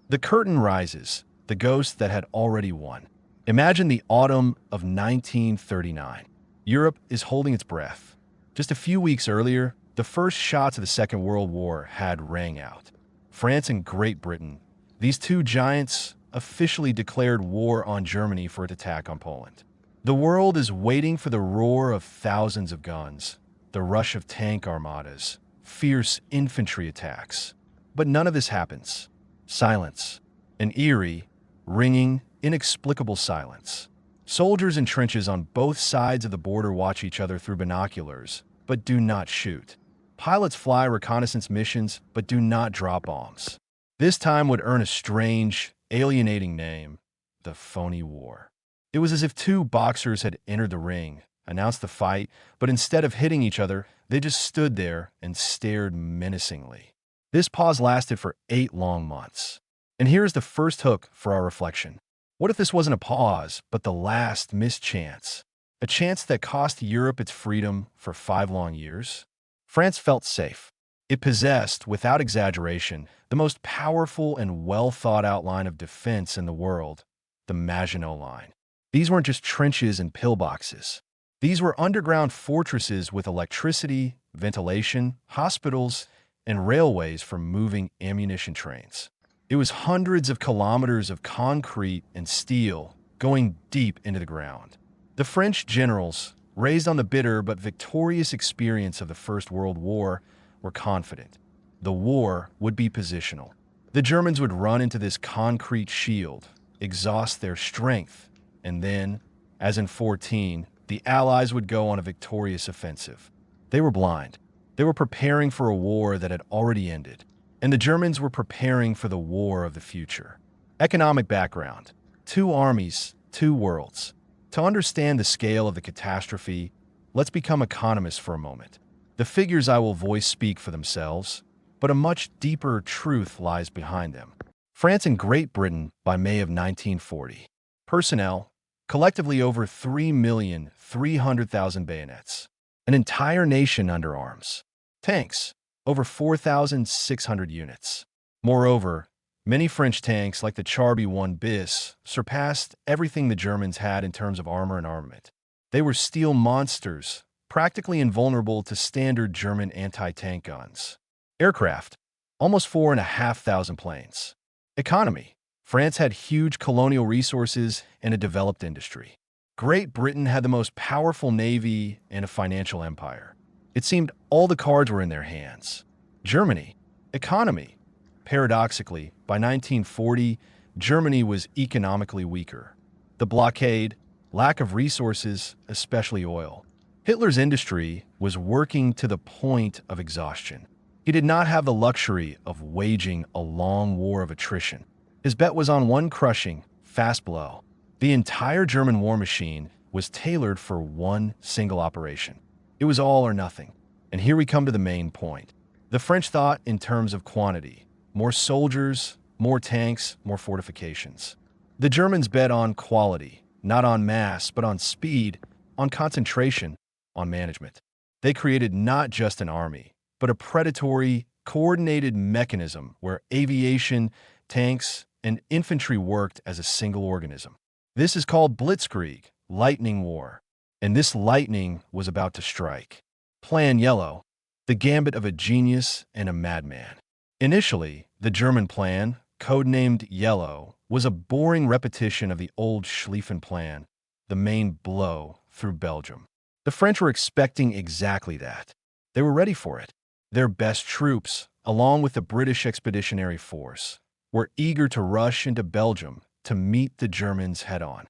The curtain rises, the ghost that had already won. Imagine the autumn of 1939. Europe is holding its breath. Just a few weeks earlier, the first shots of the Second World War had rang out. France and Great Britain, these two giants, officially declared war on Germany for its attack on Poland. The world is waiting for the roar of thousands of guns, the rush of tank armadas, fierce infantry attacks. But none of this happens. Silence. An eerie, ringing, inexplicable silence. Soldiers in trenches on both sides of the border watch each other through binoculars, but do not shoot. Pilots fly reconnaissance missions, but do not drop bombs. This time would earn a strange, alienating name: the phony war. It was as if two boxers had entered the ring, announced the fight, but instead of hitting each other, they just stood there and stared menacingly. This pause lasted for 8 long months. And here's the first hook for our reflection. What if this wasn't a pause, but the last missed chance? A chance that cost Europe its freedom for 5 long years? France felt safe. It possessed, without exaggeration, the most powerful and well-thought-out line of defense in the world, the Maginot Line. These weren't just trenches and pillboxes. These were underground fortresses with electricity, ventilation, hospitals, and railways for moving ammunition trains. It was hundreds of kilometers of concrete and steel going deep into the ground. The French generals, raised on the bitter but victorious experience of the First World War, were confident. The war would be positional. The Germans would run into this concrete shield, exhaust their strength, and then, as in 14, the Allies would go on a victorious offensive. They were blind. They were preparing for a war that had already ended, and the Germans were preparing for the war of the future. Economic background: 2 armies, 2 worlds. To understand the scale of the catastrophe, let's become economists for a moment. The figures I will voice speak for themselves, but a much deeper truth lies behind them. France and Great Britain by May of 1940. Personnel: collectively over 3,300,000 bayonets. An entire nation under arms. Tanks: over 4,600 units. Moreover, many French tanks, like the Char B-1 bis, surpassed everything the Germans had in terms of armor and armament. They were steel monsters, practically invulnerable to standard German anti-tank guns. Aircraft: almost 4,500 planes. Economy: France had huge colonial resources and a developed industry. Great Britain had the most powerful navy and a financial empire. It seemed all the cards were in their hands. Germany: economy. Paradoxically, by 1940, Germany was economically weaker. The blockade, lack of resources, especially oil. Hitler's industry was working to the point of exhaustion. He did not have the luxury of waging a long war of attrition. His bet was on one crushing, fast blow. The entire German war machine was tailored for one single operation. It was all or nothing. And here we come to the main point. The French thought in terms of quantity: more soldiers, more tanks, more fortifications. The Germans bet on quality, not on mass, but on speed, on concentration, on management. They created not just an army, but a predatory, coordinated mechanism where aviation, tanks, and infantry worked as a single organism. This is called Blitzkrieg, lightning war. And this lightning was about to strike. Plan Yellow, the gambit of a genius and a madman. Initially, the German plan, codenamed Yellow, was a boring repetition of the old Schlieffen plan, the main blow through Belgium. The French were expecting exactly that. They were ready for it. Their best troops, along with the British Expeditionary Force, were eager to rush into Belgium to meet the Germans head-on.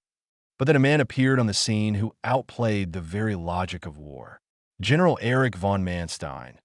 But then a man appeared on the scene who outplayed the very logic of war. General Erich von Manstein,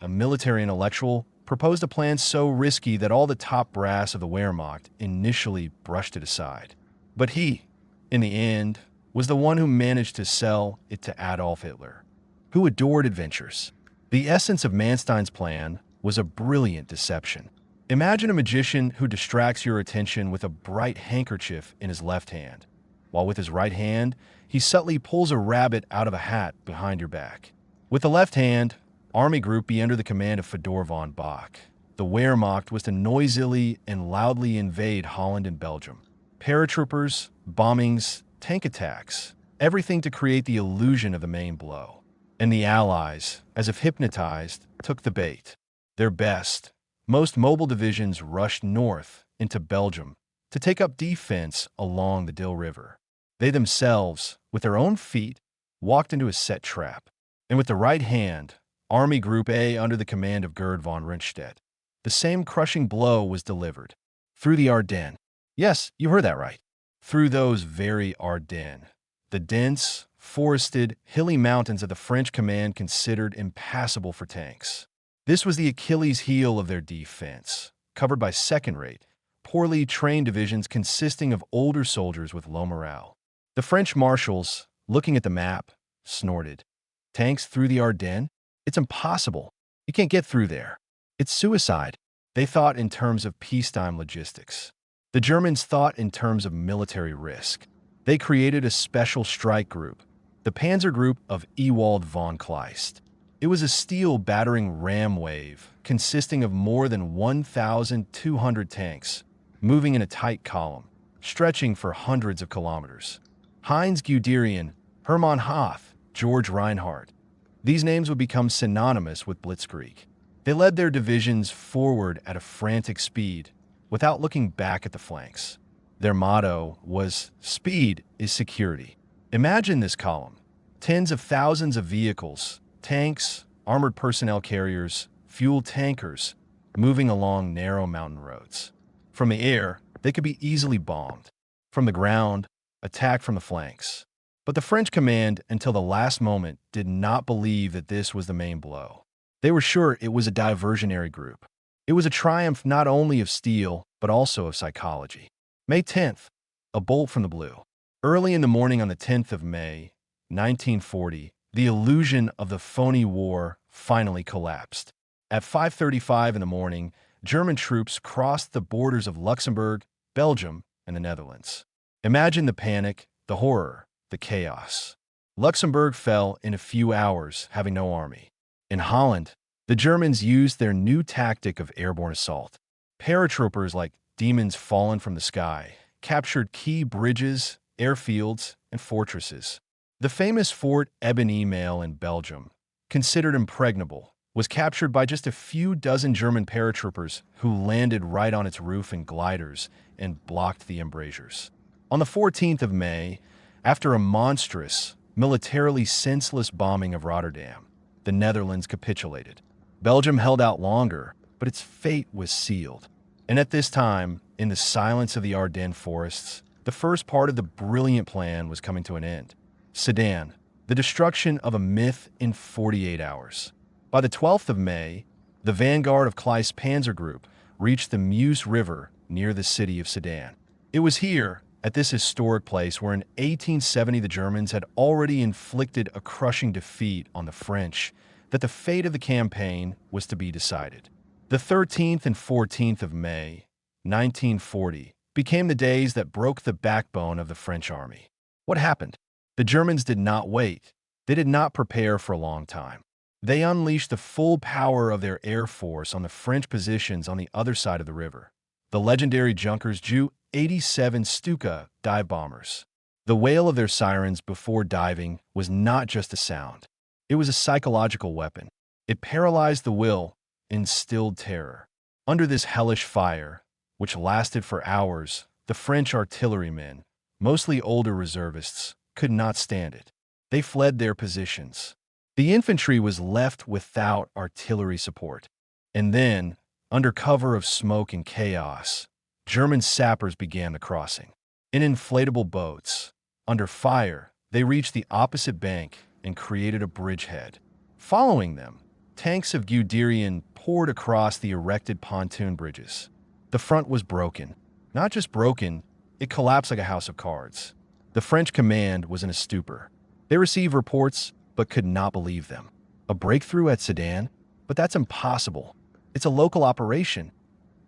a military intellectual, proposed a plan so risky that all the top brass of the Wehrmacht initially brushed it aside. But he, in the end, was the one who managed to sell it to Adolf Hitler, who adored adventures. The essence of Manstein's plan was a brilliant deception. Imagine a magician who distracts your attention with a bright handkerchief in his left hand, while with his right hand, he subtly pulls a rabbit out of a hat behind your back. With the left hand, Army Group B under the command of Fedor von Bock, The Wehrmacht was to noisily and loudly invade Holland and Belgium. Paratroopers, bombings, tank attacks, everything to create the illusion of the main blow. And the Allies, as if hypnotized, took the bait. Their best, most mobile divisions rushed north into Belgium to take up defense along the Dill River. They themselves, with their own feet, walked into a set trap. And with the right hand, Army Group A under the command of Gerd von Rundstedt, the same crushing blow was delivered. Through the Ardennes. Yes, you heard that right. Through those very Ardennes. The dense, forested, hilly mountains of the French command considered impassable for tanks. This was the Achilles heel of their defense, covered by second-rate, poorly trained divisions consisting of older soldiers with low morale. The French marshals, looking at the map, snorted. Tanks through the Ardennes? It's impossible. You can't get through there. It's suicide. They thought in terms of peacetime logistics. The Germans thought in terms of military risk. They created a special strike group, the Panzer Group of Ewald von Kleist. It was a steel battering ram wave consisting of more than 1,200 tanks, moving in a tight column, stretching for hundreds of kilometers. Heinz Guderian, Hermann Hoth, George Reinhardt. These names would become synonymous with Blitzkrieg. They led their divisions forward at a frantic speed, without looking back at the flanks. Their motto was, "Speed is security." Imagine this column. Tens of thousands of vehicles, tanks, armored personnel carriers, fuel tankers, moving along narrow mountain roads. From the air, they could be easily bombed. From the ground, attacked from the flanks. But the French command, until the last moment, did not believe that this was the main blow. They were sure it was a diversionary group. It was a triumph not only of steel, but also of psychology. May 10th, a bolt from the blue. Early in the morning on the 10th of May, 1940, the illusion of the phony war finally collapsed. At 5:35 in the morning, German troops crossed the borders of Luxembourg, Belgium, and the Netherlands. Imagine the panic, the horror, the chaos. Luxembourg fell in a few hours, having no army. In Holland, the Germans used their new tactic of airborne assault. Paratroopers like demons fallen from the sky captured key bridges, airfields, and fortresses. The famous Fort Eben-Emael in Belgium, considered impregnable, was captured by just a few dozen German paratroopers who landed right on its roof in gliders and blocked the embrasures. On the 14th of May, after a monstrous, militarily senseless bombing of Rotterdam, the Netherlands capitulated. Belgium held out longer, but its fate was sealed. And at this time, in the silence of the Ardennes forests, the first part of the brilliant plan was coming to an end. Sedan, the destruction of a myth in 48 hours. By the 12th of May, the vanguard of Kleist's Panzer Group reached the Meuse River near the city of Sedan. It was here, at this historic place, where in 1870 the Germans had already inflicted a crushing defeat on the French, that the fate of the campaign was to be decided. The 13th and 14th of May, 1940, became the days that broke the backbone of the French army. What happened? The Germans did not wait. They did not prepare for a long time. They unleashed the full power of their air force on the French positions on the other side of the river. The legendary Junkers Ju-87 Stuka dive bombers. The wail of their sirens before diving was not just a sound. It was a psychological weapon. It paralyzed the will, instilled terror. Under this hellish fire, which lasted for hours, the French artillerymen, mostly older reservists, could not stand it. They fled their positions. The infantry was left without artillery support. And then, under cover of smoke and chaos, German sappers began the crossing. In inflatable boats, under fire, they reached the opposite bank and created a bridgehead. Following them, tanks of Guderian poured across the erected pontoon bridges. The front was broken. Not just broken, it collapsed like a house of cards. The French command was in a stupor. They received reports, but could not believe them. A breakthrough at Sedan? But that's impossible. It's a local operation.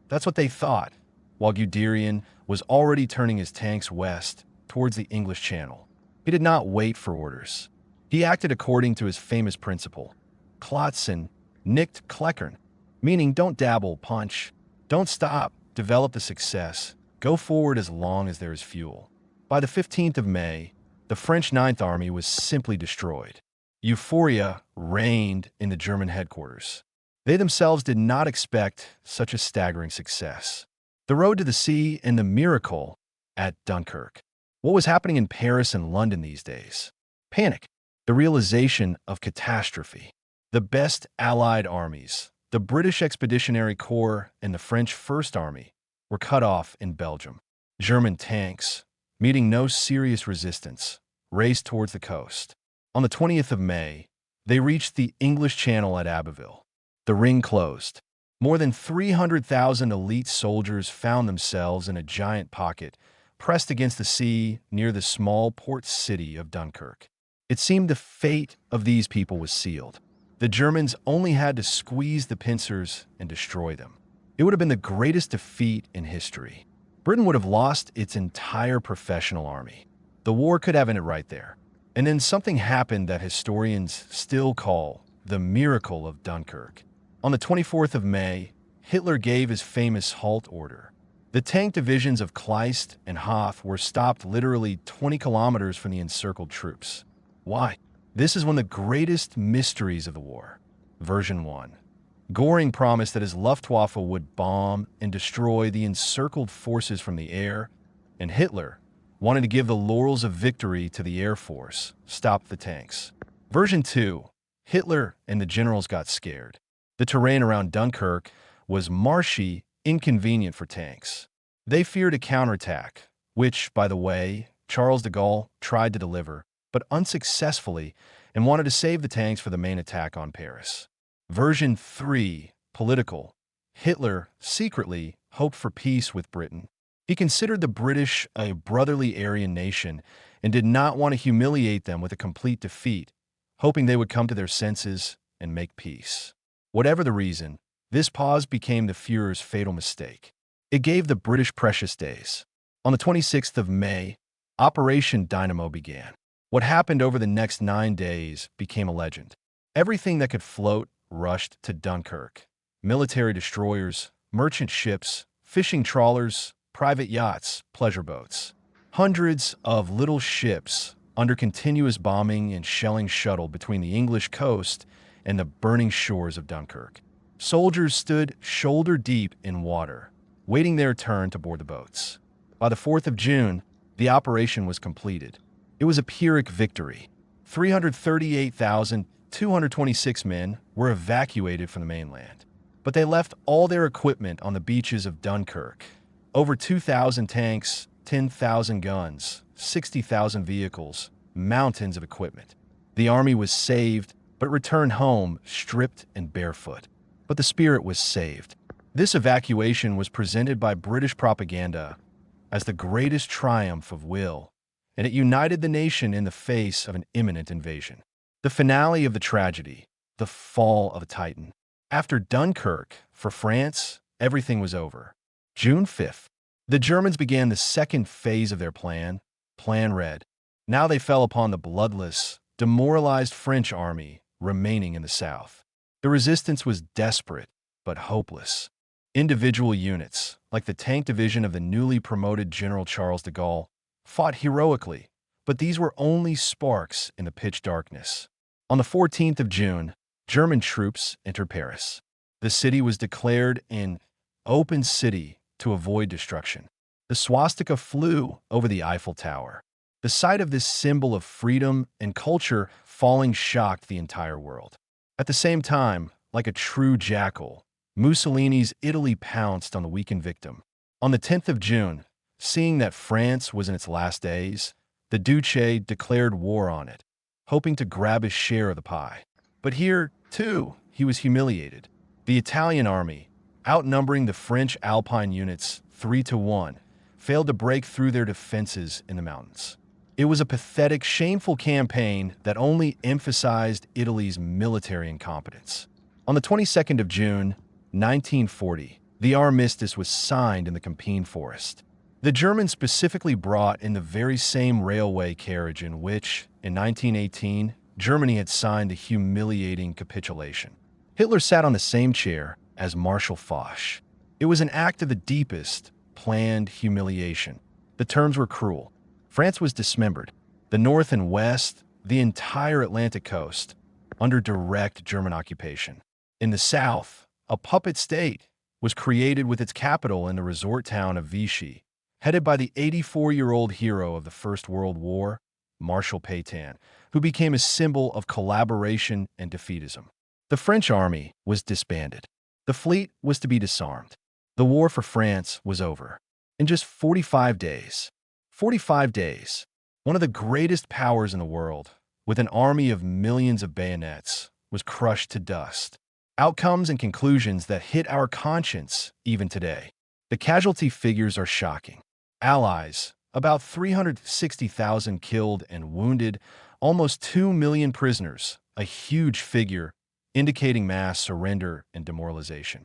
That's what they thought, while Guderian was already turning his tanks west towards the English Channel. He did not wait for orders. He acted according to his famous principle. Klotzen, nicht kleckern. meaning don't dabble, punch. Don't stop, develop the success. Go forward as long as there is fuel. By the 15th of May, the French Ninth Army was simply destroyed. Euphoria reigned in the German headquarters. They themselves did not expect such a staggering success. The road to the sea and the miracle at Dunkirk. What was happening in Paris and London these days? Panic, the realization of catastrophe. The best Allied armies, the British Expeditionary Corps and the French First Army, were cut off in Belgium. German tanks, meeting no serious resistance, raced towards the coast. On the 20th of May, they reached the English Channel at Abbeville. The ring closed. More than 300,000 elite soldiers found themselves in a giant pocket, pressed against the sea near the small port city of Dunkirk. It seemed the fate of these people was sealed. The Germans only had to squeeze the pincers and destroy them. It would have been the greatest defeat in history. Britain would have lost its entire professional army. The war could have ended right there. And then something happened that historians still call the miracle of Dunkirk. On the 24th of May, Hitler gave his famous halt order. The tank divisions of Kleist and Hoth were stopped literally 20 kilometers from the encircled troops. Why? This is one of the greatest mysteries of the war. Version 1. Göring promised that his Luftwaffe would bomb and destroy the encircled forces from the air, and Hitler wanted to give the laurels of victory to the Air Force, stop the tanks. Version 2. Hitler and the generals got scared. The terrain around Dunkirk was marshy, inconvenient for tanks. They feared a counterattack, which, by the way, Charles de Gaulle tried to deliver, but unsuccessfully, and wanted to save the tanks for the main attack on Paris. Version 3. Political. Hitler secretly hoped for peace with Britain. He considered the British a brotherly Aryan nation and did not want to humiliate them with a complete defeat, hoping they would come to their senses and make peace. Whatever the reason, this pause became the Führer's fatal mistake. It gave the British precious days. On the 26th of May, Operation Dynamo began. What happened over the next 9 days became a legend. Everything that could float rushed to Dunkirk. Military destroyers, merchant ships, fishing trawlers, private yachts, pleasure boats. Hundreds of little ships under continuous bombing and shelling shuttled between the English coast and the burning shores of Dunkirk. Soldiers stood shoulder-deep in water, waiting their turn to board the boats. By the 4th of June, the operation was completed. It was a Pyrrhic victory. 338,226 men were evacuated from the mainland, but they left all their equipment on the beaches of Dunkirk. Over 2,000 tanks, 10,000 guns, 60,000 vehicles, mountains of equipment. The army was saved, but returned home stripped and barefoot. But the spirit was saved. This evacuation was presented by British propaganda as the greatest triumph of will, and it united the nation in the face of an imminent invasion. The finale of the tragedy, the fall of a titan. After Dunkirk, for France, everything was over. June 5th, the Germans began the second phase of their plan, Plan Red. Now they fell upon the bloodless, demoralized French army remaining in the south. The resistance was desperate, but hopeless. Individual units, like the tank division of the newly promoted General Charles de Gaulle, fought heroically, but these were only sparks in the pitch darkness. On the 14th of June, German troops entered Paris. The city was declared an open city to avoid destruction. The swastika flew over the Eiffel Tower. The sight of this symbol of freedom and culture falling shocked the entire world. At the same time, like a true jackal, Mussolini's Italy pounced on the weakened victim. On the 10th of June, seeing that France was in its last days, the Duce declared war on it, hoping to grab his share of the pie. But here, too, he was humiliated. The Italian army, outnumbering the French Alpine units 3-1, failed to break through their defenses in the mountains. It was a pathetic, shameful campaign that only emphasized Italy's military incompetence. On the 22nd of June, 1940, the armistice was signed in the Campine forest. The Germans specifically brought in the very same railway carriage in which, in 1918, Germany had signed the humiliating capitulation. Hitler sat on the same chair, as Marshal Foch. It was an act of the deepest, planned humiliation. The terms were cruel. France was dismembered. The North and West, the entire Atlantic coast, under direct German occupation. In the South, a puppet state was created with its capital in the resort town of Vichy, headed by the 84-year-old hero of the First World War, Marshal Pétain, who became a symbol of collaboration and defeatism. The French army was disbanded. The fleet was to be disarmed. The war for France was over. In just 45 days, 45 days, one of the greatest powers in the world, with an army of millions of bayonets, was crushed to dust. Outcomes and conclusions that hit our conscience even today. The casualty figures are shocking. Allies, about 360,000 killed and wounded, almost 2 million prisoners, a huge figure indicating mass surrender and demoralization.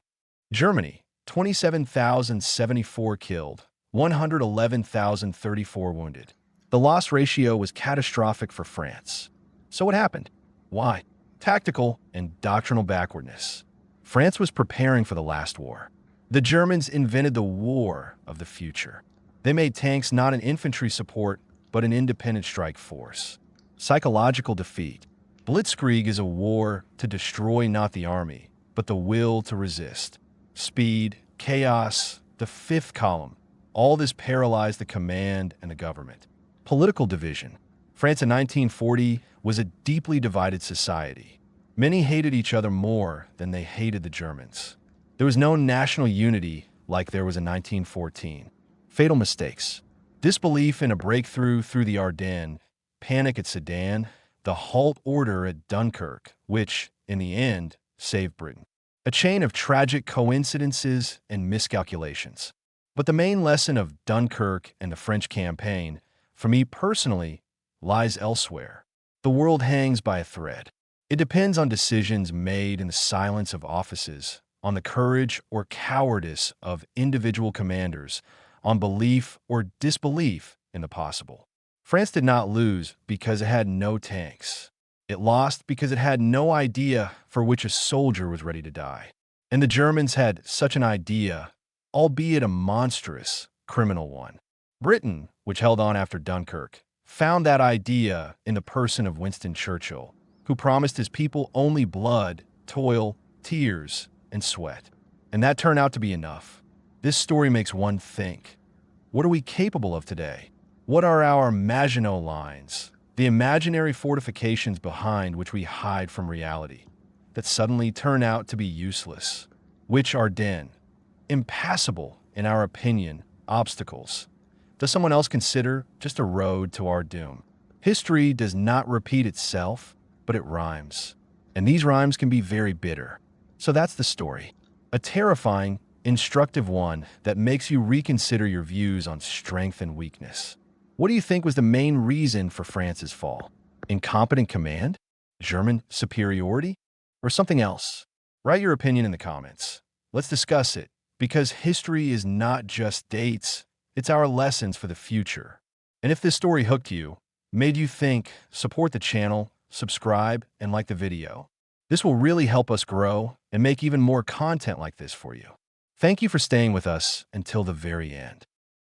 Germany, 27,074 killed, 111,034 wounded. The loss ratio was catastrophic for France. So what happened? Why? Tactical and doctrinal backwardness. France was preparing for the last war. The Germans invented the war of the future. They made tanks not an infantry support, but an independent strike force. Psychological defeat. Blitzkrieg is a war to destroy not the army, but the will to resist. Speed, chaos, the fifth column. All this paralyzed the command and the government. Political division. France in 1940 was a deeply divided society. Many hated each other more than they hated the Germans. There was no national unity like there was in 1914. Fatal mistakes. Disbelief in a breakthrough through the Ardennes, panic at Sedan, the halt order at Dunkirk, which, in the end, saved Britain. A chain of tragic coincidences and miscalculations. But the main lesson of Dunkirk and the French campaign, for me personally, lies elsewhere. The world hangs by a thread. It depends on decisions made in the silence of offices, on the courage or cowardice of individual commanders, on belief or disbelief in the possible. France did not lose because it had no tanks. It lost because it had no idea for which a soldier was ready to die. And the Germans had such an idea, albeit a monstrous, criminal one. Britain, which held on after Dunkirk, found that idea in the person of Winston Churchill, who promised his people only blood, toil, tears, and sweat. And that turned out to be enough. This story makes one think. What are we capable of today? What are our Maginot Lines, the imaginary fortifications behind which we hide from reality, that suddenly turn out to be useless? Which Ardennes, impassable in our opinion, obstacles, does someone else consider just a road to our doom? History does not repeat itself, but it rhymes. And these rhymes can be very bitter. So that's the story. A terrifying, instructive one that makes you reconsider your views on strength and weakness. What do you think was the main reason for France's fall? Incompetent command? German superiority? Or something else? Write your opinion in the comments. Let's discuss it, because history is not just dates, it's our lessons for the future. And if this story hooked you, made you think, support the channel, subscribe, and like the video. This will really help us grow and make even more content like this for you. Thank you for staying with us until the very end.